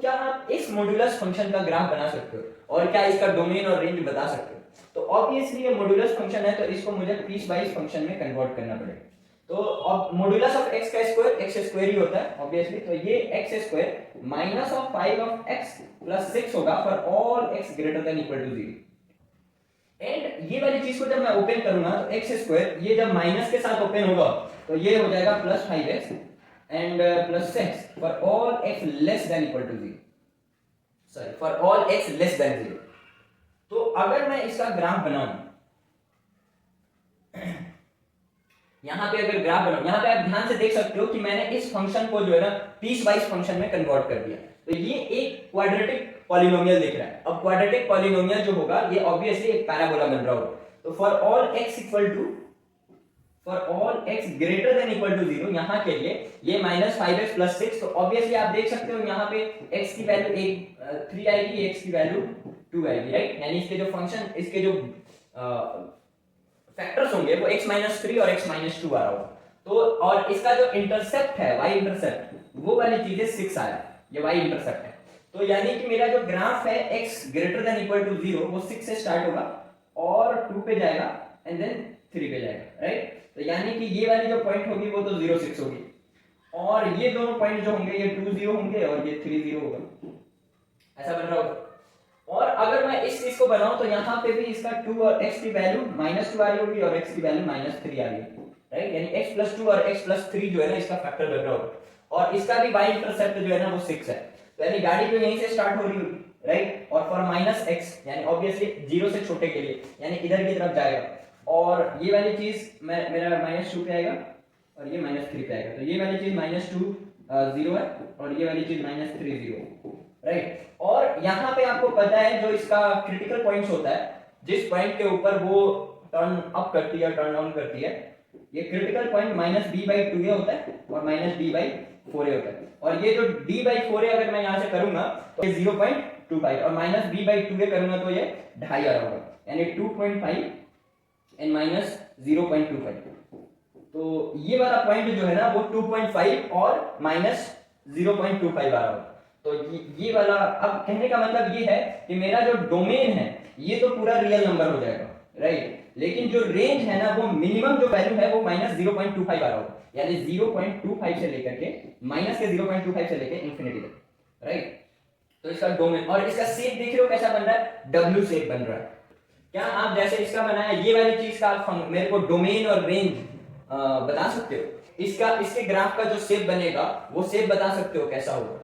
क्या आप इस मॉड्यूलस फंक्शन का ग्राफ बना सकते हो और क्या इसका डोमेन और रेंज बता सकते हो? तो ऑब्वियसली ये मॉड्यूलस फंक्शन है, तो इसको मुझे पीस वाइज फंक्शन में कन्वर्ट करना पड़ेगा। तो अब मॉड्यूलस ऑफ x का स्क्वायर x स्क्वायर ही होता है ऑब्वियसली, तो ये x square minus of 5 of x plus 6 होगा for all x greater than equal to 0। And ये वाली चीज को जब मैं ओपन करूंगा तो x स्क्वायर ये जब माइनस के साथ ओपन होगा तो ये हो जाएगा plus 5x and plus 6 for all x less than equal to 0, sorry for all x less than 0। तो अगर मैं इसका ग्राफ बनाऊं, यहां पे अगर ग्राफ बनाऊं, यहां पे आप ध्यान से देख सकते हो कि मैंने इस फंक्शन को जो है ना पीस वाइज फंक्शन में कन्वर्ट कर दिया। तो ये एक क्वाड्रेटिक पॉलिनोमियल दिख रहा है। अब क्वाड्रेटिक पॉलिनोमियल जो होगा ये ऑब्वियसली एक पैराबोला बन रहा होगा। तो for all x greater than equal to 0, यहां के लिए ये माइनस 5x प्लस 6, तो ऑब्वियसली आप देख सकते हो यहां पे x की वैल्यू 3 आएगी, x की वैल्यू 2 आएगी, राइट। यानी इसके जो फंक्शन, इसके जो फैक्टर्स होंगे वो x माइनस 3 और x माइनस 2 आ रहा होगा। तो और इसका जो इंटरसेप्ट है y इंटरसेप्ट, वो वाली चीजें 6 आया, ये y इंटरसेप्ट है। तो यानी कि मेरा जो ग्राफ है x greater than equal to 0 वो 6 से स्टार्ट होगा और 2 पे जाएगा एंड देन 3 पे जाएगा, राइट। तो यानी कि ये वाली जो पॉइंट होगी वो तो 0 6 होगी, और ये दोनों पॉइंट जो होंगे ये 2 0 होंगे और ये 3 0 होगा, ऐसा बन रहा होगा। और अगर मैं इस चीज को बनाऊं तो यहाँ पे भी इसका 2 और x की वैल्यू -2 आ रही होगी और x की वैल्यू -3 आ रही होगी, राइट। यानी x प्लस 2 और x प्लस 3 जो है ना इसका फैक्टर बन रहा होगा, और इसका भी y इंटरसेप्ट जो है ना वो 6 है। तो यानी गाड़ी तो यहीं से स्टार्ट हो रही होगी, राइट। और फॉर -x यानी ऑब्वियसली 0 से छोटे के लिए यानी इधर की तरफ जाएगा, और ये वाली चीज मेरा -2 पे आएगा और ये -3 पे आएगा। तो ये वाली चीज -2 0 है और ये वाली चीज -3 0 है, राइट। और यहाँ पे आपको पता है जो इसका क्रिटिकल पॉइंट्स होता है, जिस पॉइंट के ऊपर वो टर्न अप करती है टर्न डाउन करती है, ये क्रिटिकल पॉइंट -b/2a होता है और -b/4a होता है। और ये जो d/4a अगर मैं यहाँ से करूंगा तो ये 0.25 और -b/2a करूंगा तो ये 2.5 आ रहा होगा, यानी 2.5 एंड -0.25। तो ये वाला पॉइंट जो है ना वो 2.5 और -0.25 आ रहा होगा। तो ये वाला, अब कहने का मतलब ये है कि मेरा जो डोमेन है ये तो पूरा रियल नंबर हो जाएगा, राइट। लेकिन जो रेंज है ना वो मिनिमम जो वैल्यू है वो -0.25 आ रहा होगा, यानी 0.25 से लेकर के -0.25 से लेकर इंफिनिटी तक, राइट। तो इसका डोमेन और इसका शेप देख रहे हो कैसा बन रहा है, डब्ल्यू शेप बन रहा है। क्या आप जैसे इसका बनाया ये वाली चीज का आप मेरे को डोमेन और रेंज बता सकते हो? इसका, इसके ग्राफ का जो शेप बनेगा वो शेप बता सकते हो कैसा होगा?